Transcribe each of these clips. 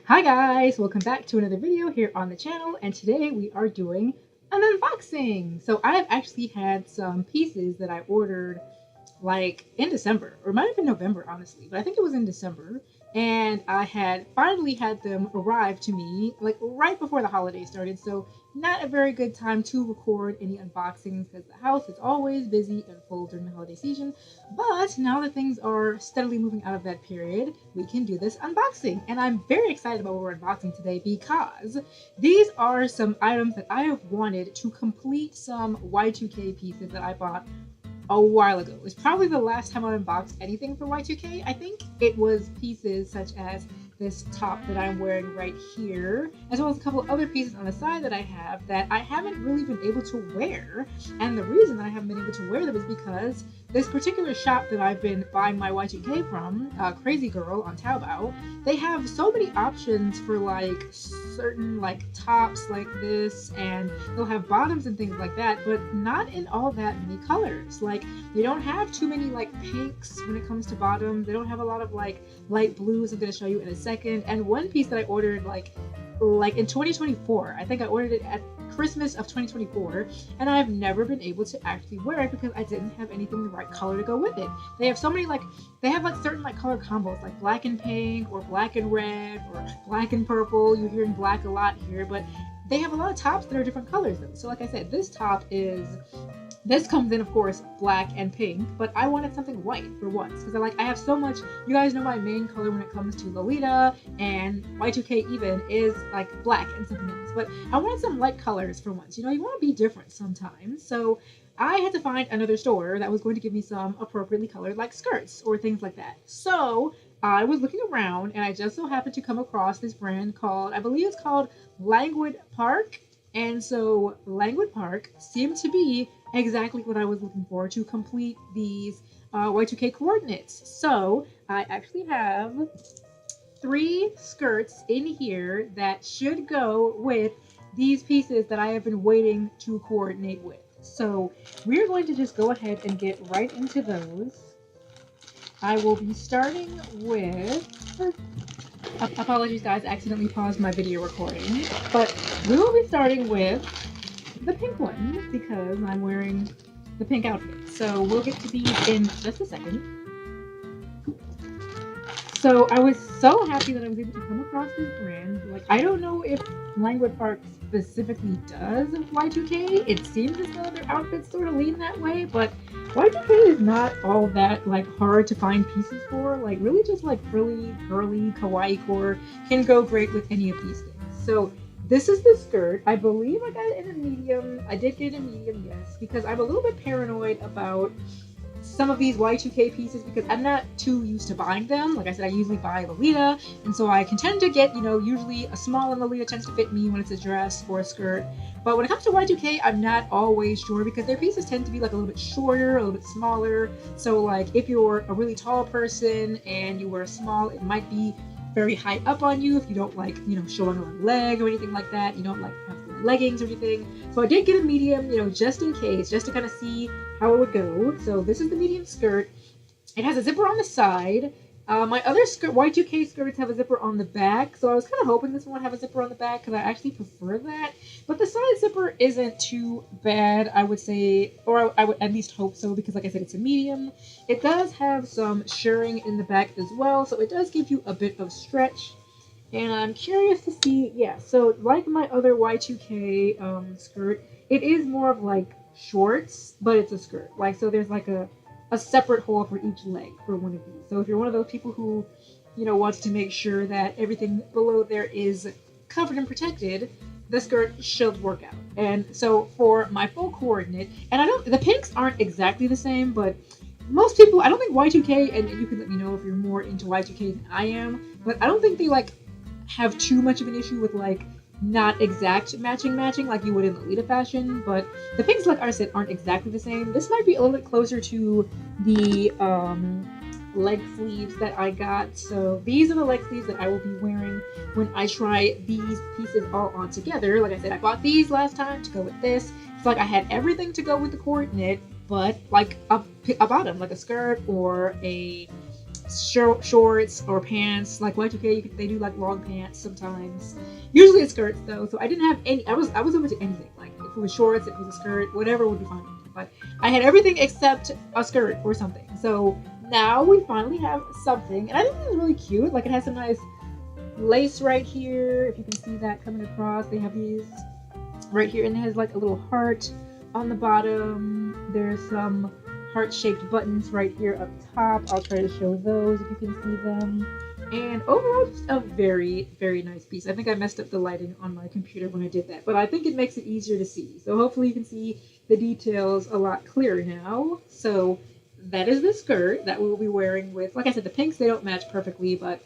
Hi guys, welcome back to another video here on the channel, and today we are doing an unboxing. So I've actually had some pieces that I ordered like in December, or it might have been November, honestly, but I think it was in December. And I had finally had them arrive to me like right before the holiday started. So not a very good time to record any unboxings because the house is always busy and full during the holiday season. But now that things are steadily moving out of that period, we can do this unboxing. And I'm very excited about what we're unboxing today because these are some items that I have wanted to complete some Y2K pieces that I bought a while ago. It was probably the last time I unboxed anything for Y2K. I think it was pieces such as this top that I'm wearing right here, as well as a couple of other pieces on the side that I have that I haven't really been able to wear. And the reason that I haven't been able to wear them is because this particular shop that I've been buying my Y2K from, Crazy Girl on Taobao, they have so many options for like certain like tops like this, and they'll have bottoms and things like that, but not in all that many colors. Like they don't have too many like pinks when it comes to bottoms. They don't have a lot of like light blues I'm going to show you in a second. And one piece that I ordered like in 2024, I think I ordered it at Christmas of 2024, and I've never been able to actually wear it because I didn't have anything the right color to go with it. They have so many like they have like certain like color combos like black and pink or black and red or black and purple. You're hearing black a lot here, but they have a lot of tops that are different colors though. So like I said, this comes in, of course, black and pink, but I wanted something white for once because I have so much. You guys know my main color when it comes to Lolita and Y2K even is like black and something else, but I wanted some light colors for once. You know, you want to be different sometimes. So I had to find another store that was going to give me some appropriately colored like skirts or things like that. So I was looking around and I just so happened to come across this brand called, I believe it's called Languid Park. And so Languid Park seemed to be exactly what I was looking for to complete these Y2K coordinates. So I actually have 3 skirts in here that should go with these pieces that I have been waiting to coordinate with. So we're going to just go ahead and get right into those. I will be starting with, apologies guys, I accidentally paused my video recording, but we will be starting with the pink one because I'm wearing the pink outfit. So we'll get to these in just a second. So I was so happy that I was able to come across this brand. Like, I don't know if Languid Park specifically does Y2K. It seems as though their outfits sort of lean that way, but Y2K is not all that like hard to find pieces for. Like really just like frilly, girly, kawaii core can go great with any of these things. So this is the skirt. I believe I got it in a medium. I did get it in a medium, yes, because I'm a little bit paranoid about some of these Y2K pieces because I'm not too used to buying them. Like I said, I usually buy Lolita, and so I can tend to get, usually a small in Lolita tends to fit me when it's a dress or a skirt. But when it comes to Y2K, I'm not always sure because their pieces tend to be like a little bit shorter, a little bit smaller. So like if you're a really tall person and you wear small, it might be very high up on you if you don't like, showing a leg or anything like that. You don't like have leggings or anything. So I did get a medium, just in case, just to kind of see how it would go. So this is the medium skirt. It has a zipper on the side. My other skirt, Y2K skirts, have a zipper on the back. So I was kind of hoping this one would have a zipper on the back because I actually prefer that. But the side zipper isn't too bad, I would say, or I would at least hope so because like I said, it's a medium. It does have some shirring in the back as well. So it does give you a bit of stretch. And I'm curious to see, yeah, so like my other Y2K skirt, it is more of like shorts, but it's a skirt. Like, so there's like a separate hole for each leg for one of these. So if you're one of those people who, wants to make sure that everything below there is covered and protected, the skirt should work out. And so for my full coordinate, and the pinks aren't exactly the same, but most people, I don't think Y2K, and you can let me know if you're more into Y2K than I am, but I don't think they like have too much of an issue with like not exact matching like you would in Lolita fashion, but the pinks, like I said, aren't exactly the same. This might be a little bit closer to the leg sleeves that I got. So these are the leg sleeves that I will be wearing when I try these pieces all on together. Like I said, I bought these last time to go with this. It's like I had everything to go with the coordinate, but like a bottom, like a skirt or a shorts or pants. Like Y2K, they do like long pants sometimes. Usually it's skirts though. So I didn't have any. I was open to anything. Like if it was shorts, if it was a skirt, whatever would be fine. But I had everything except a skirt or something. So now we finally have something, and I think it's really cute. Like it has some nice lace right here. If you can see that coming across, they have these right here, and it has like a little heart on the bottom. There's some heart-shaped buttons right here up top. I'll try to show those if you can see them. And overall, just a very, very nice piece. I think I messed up the lighting on my computer when I did that, but I think it makes it easier to see. So hopefully you can see the details a lot clearer now. So that is the skirt that we will be wearing with, like I said, the pinks, they don't match perfectly, but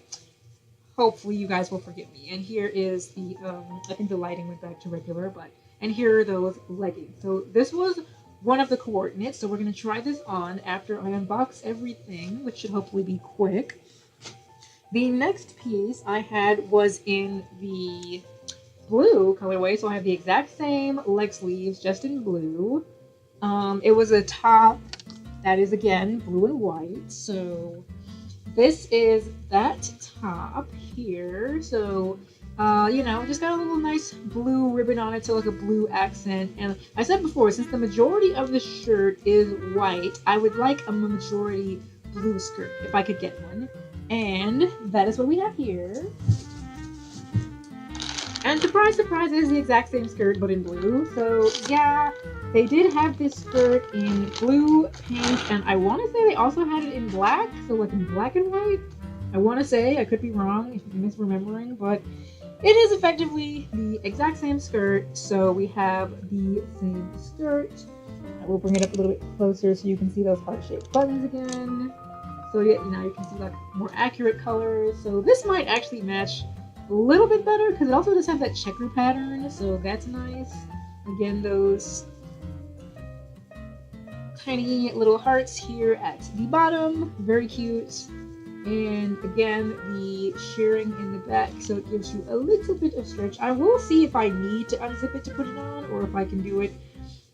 hopefully you guys will forgive me. And here is the, I think the lighting went back to regular, but, and here are those leggings. So this was one of the coordinates, so we're going to try this on after I unbox everything, which should hopefully be quick. The next piece I had was in the blue colorway, so I have the exact same leg sleeves, just in blue. It was a top that is, again, blue and white, so this is that top here. So you know, just got a little nice blue ribbon on it, so like a blue accent. And I said before, since the majority of the shirt is white, I would like a majority blue skirt if I could get one. And that is what we have here. And surprise, surprise, it is the exact same skirt, but in blue. So yeah, they did have this skirt in blue, pink, and I want to say they also had it in black. So like in black and white. I want to say, I could be wrong if I'm misremembering, but it is effectively the exact same skirt. So we have the same skirt. I will bring it up a little bit closer so you can see those heart-shaped buttons again. So yeah, now you can see like more accurate colors. So this might actually match a little bit better because it also does have that checker pattern. So that's nice. Again, those tiny little hearts here at the bottom. Very cute. And again, the shearing in the back, so it gives you a little bit of stretch. I will see if I need to unzip it to put it on, or if I can do it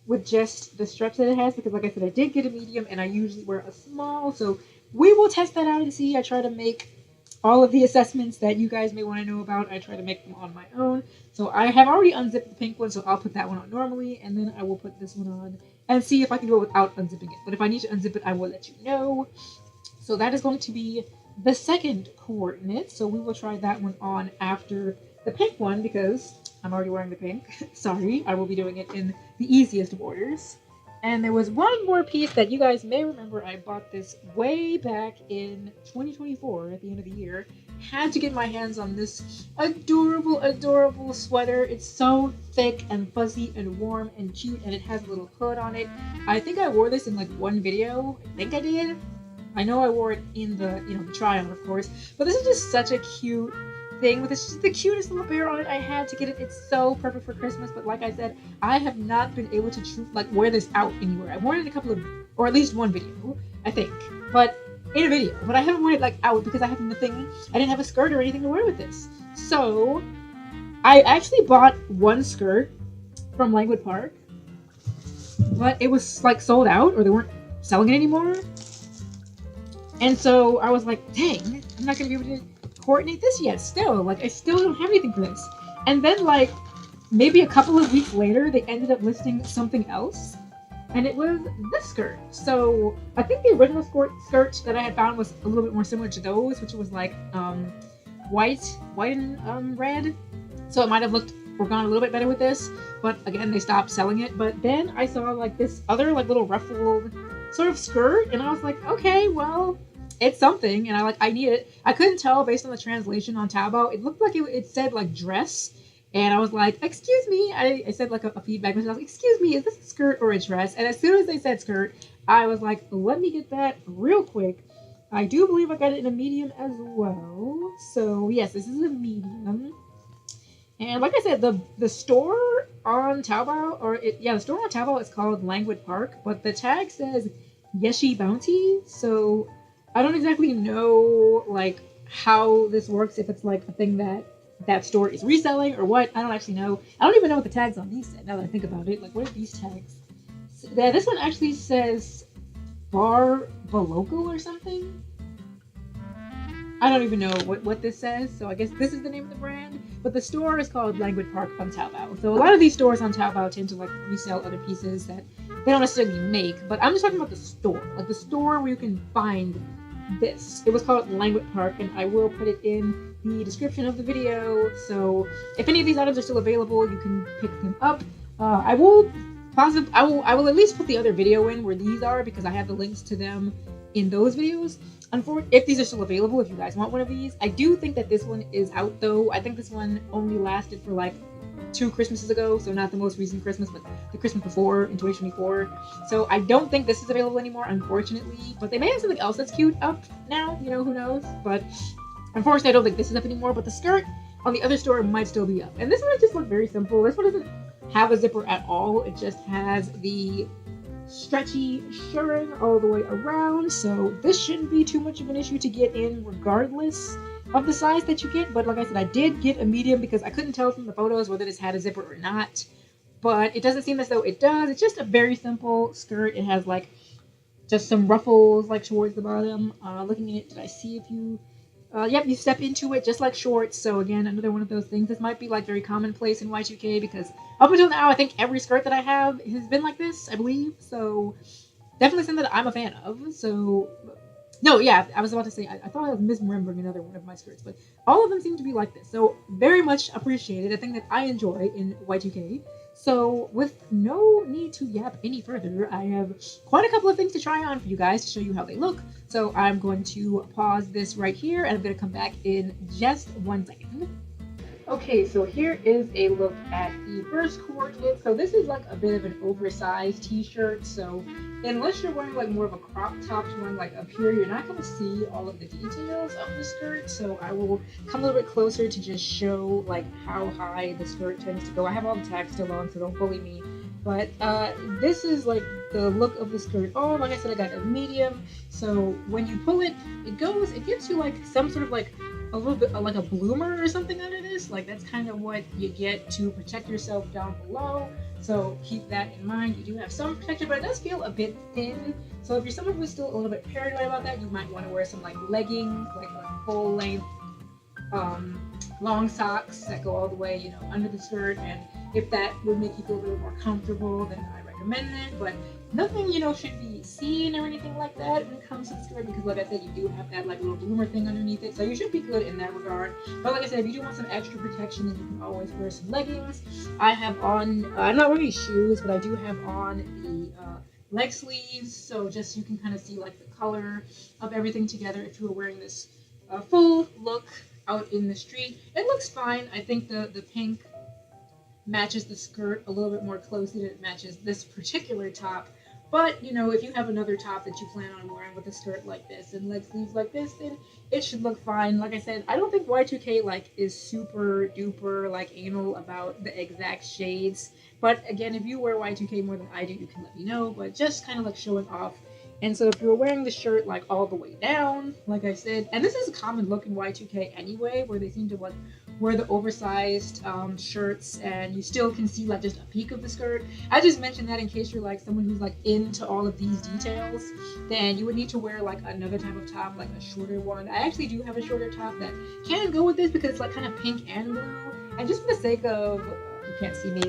with just the stretch that it has, because like I said, I did get a medium, and I usually wear a small, so we will test that out and see. I try to make all of the assessments that you guys may want to know about. I try to make them on my own. So I have already unzipped the pink one, so I'll put that one on normally, and then I will put this one on and see if I can do it without unzipping it. But if I need to unzip it, I will let you know. So that is going to be the second coordinate, so we will try that one on after the pink one because I'm already wearing the pink. Sorry, I will be doing it in the easiest of orders. And there was one more piece that you guys may remember. I bought this way back in 2024 at the end of the year. Had to get my hands on this adorable, adorable sweater. It's so thick and fuzzy and warm and cute, and it has a little hood on it. I think I wore this in like one video. I think I did. I know I wore it in the, you know, the try-on, of course, but this is just such a cute thing with this, just the cutest little bear on it. I had to get it. It's so perfect for Christmas, but like I said, I have not been able to wear this out anywhere. I've worn it in a couple of, or at least one video, I think, but in a video, but I haven't worn it like out because I have nothing, I didn't have a skirt or anything to wear with this. So I actually bought one skirt from Languid Park, but it was like sold out, or they weren't selling it anymore. And so I was like, dang, I'm not going to be able to coordinate this yet still. Like, I still don't have anything for this. And then, like, maybe a couple of weeks later, they ended up listing something else. And it was this skirt. So I think the original skirt that I had found was a little bit more similar to those, which was like white and red. So it might have looked or gone a little bit better with this. But again, they stopped selling it. But then I saw like this other like little ruffled sort of skirt. And I was like, okay, well, it's something, and I need it. I couldn't tell based on the translation on Taobao. It looked like it said like dress, and I was like, excuse me. I said like a feedback message. I was like, excuse me, is this a skirt or a dress? And as soon as they said skirt, I was like, let me get that real quick. I do believe I got it in a medium as well. So yes, this is a medium. And like I said, the store on Taobao, the store on Taobao is called Languid Park, but the tag says Yeshi Bounty. So I don't exactly know like how this works, if it's like a thing that store is reselling or what. I don't actually know. I don't even know what the tags on these said now that I think about it. Like, what are these tags? So, this one actually says Bar Baloco or something. I don't even know what this says, so I guess this is the name of the brand. But the store is called Languid Park on Taobao. So a lot of these stores on Taobao tend to like resell other pieces that they don't necessarily make. But I'm just talking about the store, like the store where you can find this. It was called Languid Park, and I will put it in the description of the video. So if any of these items are still available, you can pick them up. I will I will at least put the other video in where these are because I have the links to them in those videos. If these are still available, if you guys want one of these. I do think that this one is out though. I think this one only lasted for like 2 Christmases ago, so not the most recent Christmas, but the Christmas before in 2024. So I don't think this is available anymore, unfortunately. But they may have something else that's cute up now, you know, who knows. But unfortunately, I don't think this is up anymore. But the skirt on the other store might still be up. And this one just looks very simple. This one doesn't have a zipper at all. It just has the stretchy shirring all the way around, so this shouldn't be too much of an issue to get in regardless of the size that you get. But like I said, I did get a medium because I couldn't tell from the photos whether this had a zipper or not, but it doesn't seem as though it does. It's just a very simple skirt. It has like just some ruffles like towards the bottom. Looking at it, did I see if you yep, you step into it just like shorts. So again, another one of those things. This might be like very commonplace in Y2K because up until now, I think every skirt that I have has been like this, I believe. So definitely something that I'm a fan of. So no, yeah, I was about to say, I thought I was misremembering another one of my skirts, but all of them seem to be like this. So very much appreciated. A thing that I enjoy in Y2K. So with no need to yap any further, I have quite a couple of things to try on for you guys to show you how they look. So I'm going to pause this right here and I'm going to come back in just 1 second. Okay, so here is a look at the first coordinate. So this is like a bit of an oversized t-shirt. So unless you're wearing like more of a crop top one like up here, you're not going to see all of the details of the skirt. So I will come a little bit closer to just show like how high the skirt tends to go. I have all the tags still on, so don't bully me. But this is like the look of the skirt. Oh, like I said, I got a medium. So when you pull it, it gives you like some sort of like a little bit like a bloomer or something under this. Like that's kind of what you get to protect yourself down below. So keep that in mind. You do have some protection, but it does feel a bit thin. So if you're someone who's still a little bit paranoid about that, you might want to wear some like leggings, like full length long socks that go all the way, you know, under the skirt. And if that would make you feel a little more comfortable, then I recommend that. But nothing, you know, should be seen or anything like that when it comes to the skirt, because like I said, you do have that like little bloomer thing underneath it, so you should be good in that regard. But like I said, if you do want some extra protection, then you can always wear some leggings. I have on, I'm not wearing shoes, but I do have on the leg sleeves, so just you can kind of see like the color of everything together if you were wearing this full look out in the street. It looks fine. I think the pink matches the skirt a little bit more closely than it matches this particular top. But, you know, if you have another top that you plan on wearing with a skirt like this and leg sleeves like this, then it should look fine. Like I said, I don't think Y2K like is super duper like anal about the exact shades. But again, if you wear Y2K more than I do, you can let me know. But just kind of like showing off. And so if you're wearing the shirt like all the way down, like I said, and this is a common look in Y2K anyway, where they seem to like wear the oversized shirts and you still can see like just a peek of the skirt. I just mentioned that in case you're like someone who's like into all of these details, then you would need to wear like another type of top, like a shorter one. I actually do have a shorter top that can go with this because it's like kind of pink and blue. And just for the sake of, you can't see me,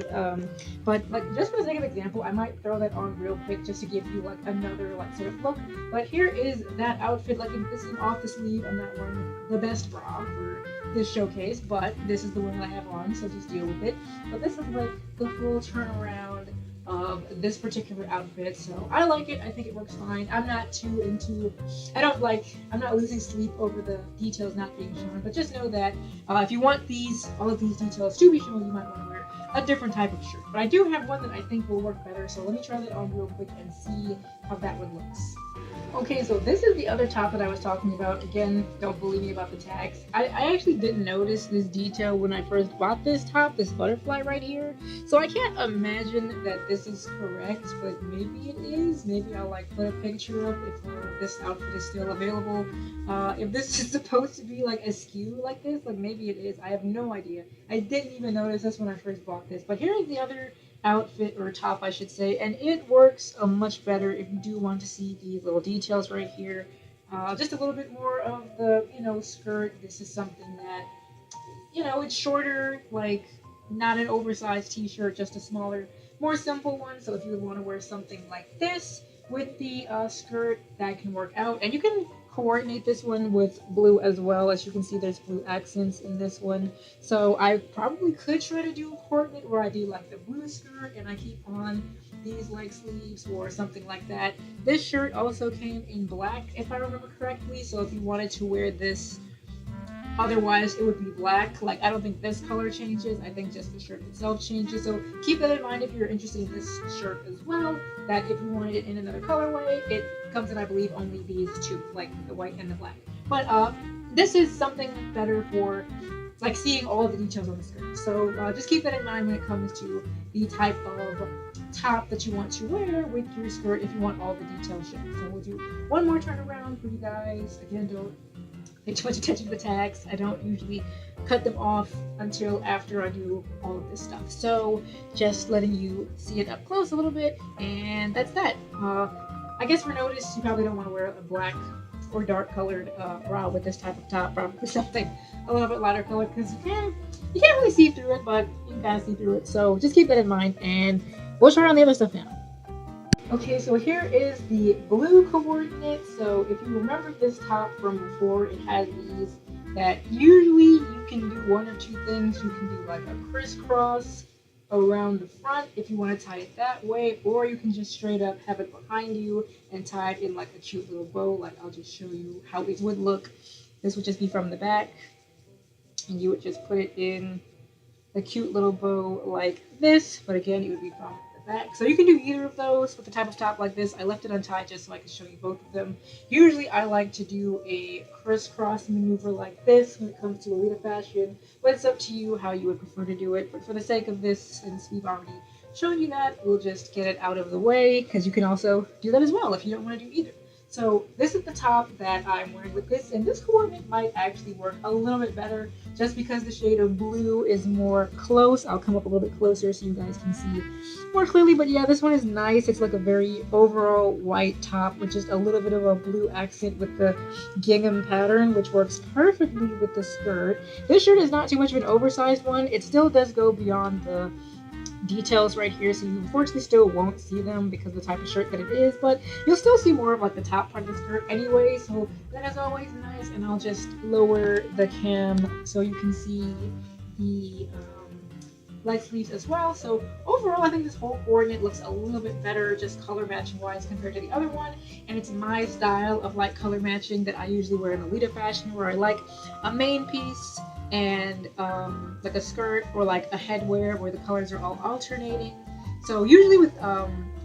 but like just for the sake of example, I might throw that on real quick just to give you like another like sort of look. But here is that outfit. Like if this is off the sleeve, I'm not wearing the best bra for this showcase, but this is the one that I have on, so just deal with it. But this is like the full turnaround of this particular outfit, so I like it. I think it works fine. I'm not too into, I'm not losing sleep over the details not being shown, but just know that if you want all of these details to be shown, you might want to wear a different type of shirt. But I do have one that I think will work better, so let me try that on real quick and see how that one looks. Okay, so this is the other top that I was talking about. Again, don't believe me about the tags. I actually didn't notice this detail when I first bought this top, this butterfly right here. So I can't imagine that this is correct, but maybe it is. Maybe I'll like put a picture up if this outfit is still available. If this is supposed to be like askew like this, like maybe it is. I have no idea. I didn't even notice this when I first bought this. But here is the other outfit, or top I should say, and it works much better if you do want to see these little details right here. just a little bit more of the, skirt. This is something that, it's shorter, like not an oversized t-shirt, just a smaller, more simple one. So if you want to wear something like this with the skirt, that can work out. And you can coordinate this one with blue as well. As you can see, there's blue accents in this one. So I probably could try to do a coordinate where I do like the blue skirt and I keep on these like sleeves or something like that. This shirt also came in black, if I remember correctly. So if you wanted to wear this otherwise, it would be black. Like, I don't think this color changes. I think just the shirt itself changes. So keep that in mind if you're interested in this shirt as well. That if you wanted it in another colorway, it comes in, I believe, only these two, like the white and the black. But this is something better for like seeing all the details on the skirt. So just keep that in mind when it comes to the type of top that you want to wear with your skirt if you want all the details shown. So we'll do one more turn around for you guys. Again, don't pay too much attention to the tags. I don't usually cut them off until after I do all of this stuff. So just letting you see it up close a little bit, and that's that. I guess for notice, you probably don't want to wear a black or dark colored bra with this type of top. Probably something a little bit lighter color because you can't really see through it, but you can kind of see through it. So just keep that in mind, and we'll try on the other stuff now. Okay, so here is the blue coordinate. So if you remember this top from before, it has these that usually you can do one or two things. You can do like a crisscross around the front if you want to tie it that way, or you can just straight up have it behind you and tie it in like a cute little bow. Like, I'll just show you how it would look. This would just be from the back, and you would just put it in a cute little bow like this, but again, it would be from the back. So you can do either of those with the type of top like this. I left it untied just so I can show you both of them. Usually I like to do a crisscross maneuver like this when it comes to Lolita fashion, but it's up to you how you would prefer to do it. But for the sake of this, since we've already shown you that, we'll just get it out of the way, because you can also do that as well if you don't want to do either. So this is the top that I'm wearing with this, and this coordinate might actually work a little bit better just because the shade of blue is more close. I'll come up a little bit closer so you guys can see more clearly, but yeah, this one is nice. It's like a very overall white top with just a little bit of a blue accent with the gingham pattern, which works perfectly with the skirt. This shirt is not too much of an oversized one. It still does go beyond the details right here, so you unfortunately still won't see them because of the type of shirt that it is, but you'll still see more of like the top part of the skirt anyway, so that is always nice. And I'll just lower the cam so you can see the light sleeves as well. So overall, I think this whole coordinate looks a little bit better just color matching wise compared to the other one, and it's my style of like color matching that I usually wear in Lolita fashion, where I like a main piece and like a skirt or like a headwear where the colors are all alternating. So usually with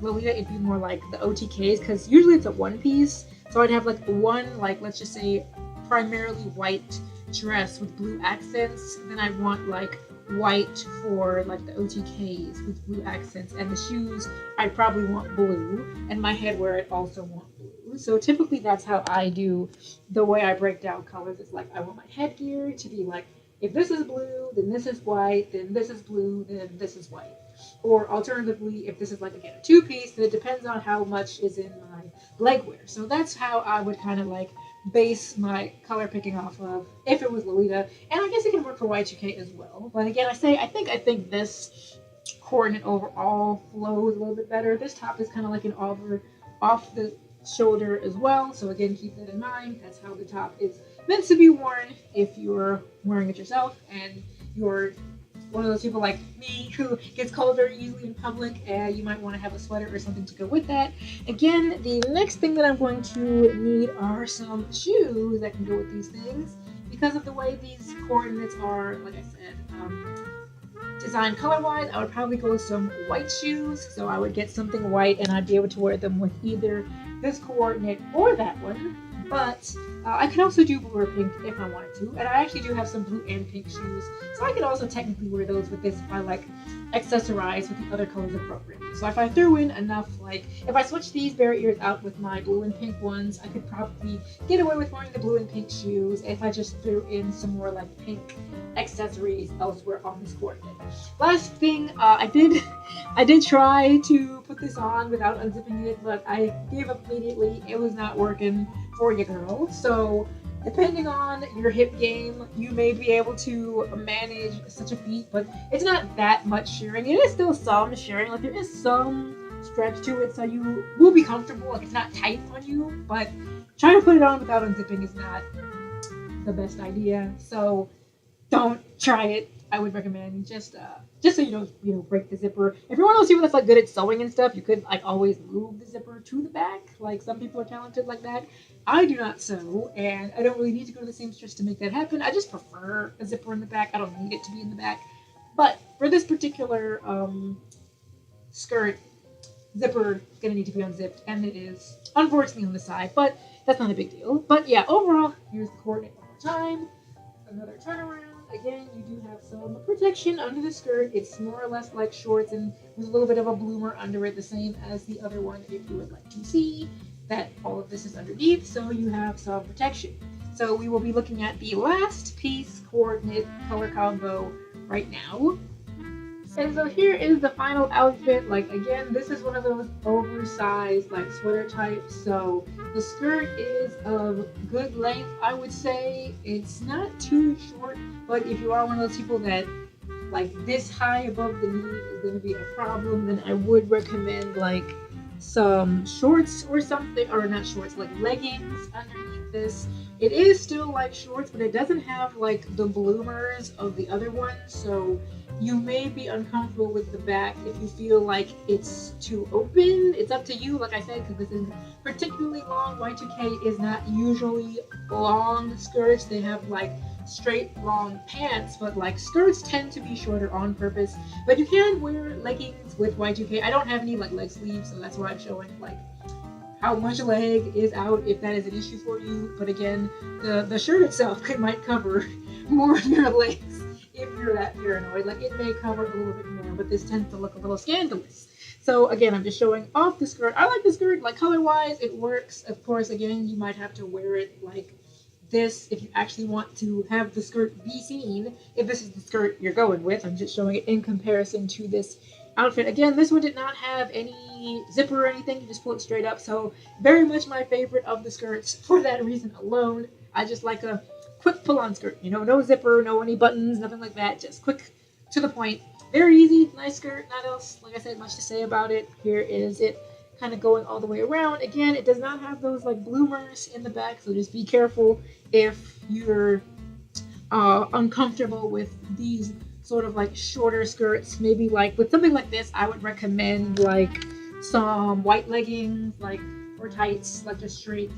Lolita, it'd be more like the OTKs, because usually it's a one piece. So I'd have like one, like let's just say primarily white dress with blue accents. Then I want like white for like the OTKs with blue accents, and the shoes I'd probably want blue, and my headwear I'd also want blue. So typically that's how I do the way I break down colors. It's like I want my headgear to be like, if this is blue, then this is white, then this is blue, then this is white. Or alternatively, if this is like, again, a two-piece, then it depends on how much is in my legwear. So that's how I would kind of like base my color picking off of if it was Lolita. And I guess it can work for Y2K as well. But again, I think this coordinate overall flows a little bit better. This top is kind of like an off the shoulder as well. So again, keep that in mind. That's how the top is meant to be worn if you're wearing it yourself and you're one of those people like me who gets cold very easily in public, and you might want to have a sweater or something to go with that. Again, the next thing that I'm going to need are some shoes that can go with these things, because of the way these coordinates are, like I said, designed color-wise. I would probably go with some white shoes. So I would get something white, and I'd be able to wear them with either this coordinate or that one. But I could also do blue or pink if I wanted to, and I actually do have some blue and pink shoes, so I could also technically wear those with this if I like accessorize with the other colors appropriately. So if I threw in enough, like if I switched these bare ears out with my blue and pink ones, I could probably get away with wearing the blue and pink shoes if I just threw in some more like pink accessories elsewhere on this coordinate. Last thing, I did try to put this on without unzipping it, but I gave up immediately. It was not working. for your girl. So depending on your hip game, you may be able to manage such a feat, but it's not that much shearing. It is still some shearing, like there is some stretch to it, so you will be comfortable. Like it's not tight on you, but trying to put it on without unzipping is not the best idea. So don't try it. I would recommend just so you don't break the zipper. If you're one of those people that's like good at sewing and stuff, you could like always move the zipper to the back. Like some people are talented like that. I do not sew, and I don't really need to go to the seamstress to make that happen. I just prefer a zipper in the back. I don't need it to be in the back. But for this particular skirt, zipper is gonna need to be unzipped, and it is unfortunately on the side, but that's not a big deal. But yeah, overall, here's the coordinate one more time. Another turnaround. Again, you do have some protection under the skirt. It's more or less like shorts, and there's a little bit of a bloomer under it, the same as the other one, if you would like to see that all of this is underneath, so you have some protection. So we will be looking at the last piece coordinate color combo right now. And so here is the final outfit. Like again, this is one of those oversized like sweater types. So the skirt is of good length, I would say. It's not too short, but if you are one of those people that like this high above the knee is going to be a problem, then I would recommend like some shorts or something, or not shorts, like leggings underneath this. It is still like shorts, but it doesn't have like the bloomers of the other ones, so you may be uncomfortable with the back if you feel like it's too open. It's up to you, like I said, because this is particularly long. Y2K is not usually long skirts. They have like straight long pants, but like skirts tend to be shorter on purpose. But you can wear leggings with Y2K. I don't have any like leg sleeves, so that's why I'm showing like how much leg is out if that is an issue for you. But again, the shirt itself might cover more of your legs if you're that paranoid. Like it may cover a little bit more, but this tends to look a little scandalous. So again, I'm just showing off the skirt. I like the skirt, like color wise, it works. Of course, again, you might have to wear it like this if you actually want to have the skirt be seen, if this is the skirt you're going with. I'm just showing it in comparison to this outfit. Again, this one did not have any zipper or anything. You just pull it straight up. So very much my favorite of the skirts for that reason alone. I just like a quick pull-on skirt. You know, no zipper, no any buttons, nothing like that. Just quick to the point. Very easy, nice skirt. Not else, like I said, much to say about it. Here is it kind of going all the way around. Again, it does not have those like bloomers in the back, so just be careful if you're uncomfortable with these sort of like shorter skirts. Maybe like with something like this, I would recommend like some white leggings, like or tights, like just straight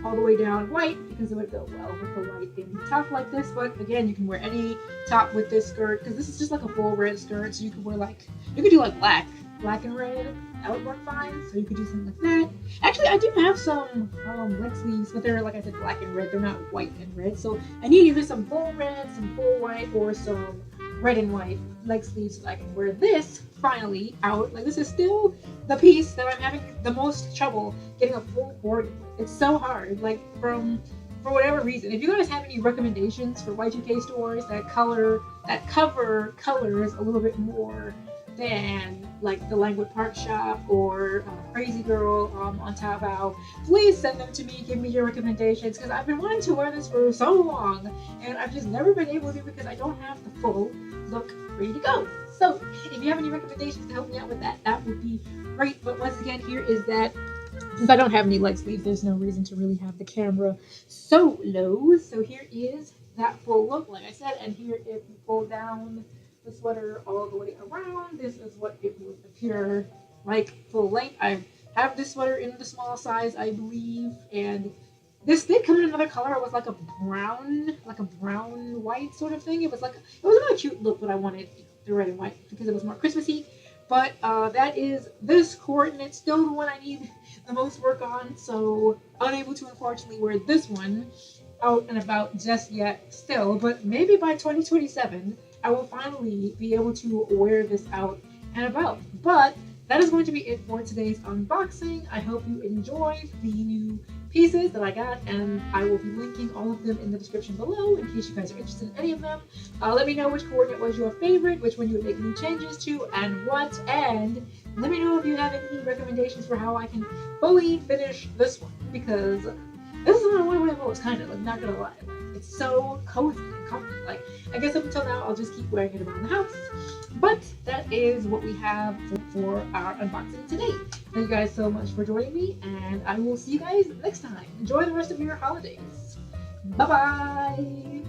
all the way down white, because it would go well with the white in top like this. But again, you can wear any top with this skirt, because this is just like a full red skirt, so you could wear like, you could do like black and red. That would work fine. So you could do something like that. Actually, I do have some leg sleeves, but they're, like I said, black and red. They're not white and red. So I need either some full red, some full white, or some red and white leg sleeves so I can wear this finally out. Like this is still the piece that I'm having the most trouble getting a full board. It's so hard, like for whatever reason. If you guys have any recommendations for Y2K stores that cover colors a little bit more than like the Languid Park shop or Crazy Girl on Taobao, please send them to me. Give me your recommendations, because I've been wanting to wear this for so long and I've just never been able to, because I don't have the full look ready to go. So if you have any recommendations to help me out with that, that would be great. But once again, here is that. Since I don't have any leg sleeves, there's no reason to really have the camera so low. So here is that full look, like I said, and here if you pull down the sweater all the way around, this is what it would appear like full length. I have this sweater in the small size, I believe, and this did come in another color. It was like a brown white sort of thing. It was a really cute look, but I wanted the red and white because it was more Christmassy. But that is this coordinate, still the one I need the most work on, so unable to unfortunately wear this one out and about just yet still, but maybe by 2027 I will finally be able to wear this out and about. But that is going to be it for today's unboxing. I hope you enjoyed the new pieces that I got, and I will be linking all of them in the description below in case you guys are interested in any of them. Let me know which coordinate was your favorite, which one you would make any changes to, and what, and let me know if you have any recommendations for how I can fully finish this one, because This is one of my most kind of, like, not gonna lie. Like, it's so cozy and comfy. Like, I guess up until now, I'll just keep wearing it around the house. But that is what we have for our unboxing today. Thank you guys so much for joining me, and I will see you guys next time. Enjoy the rest of your holidays. Bye bye.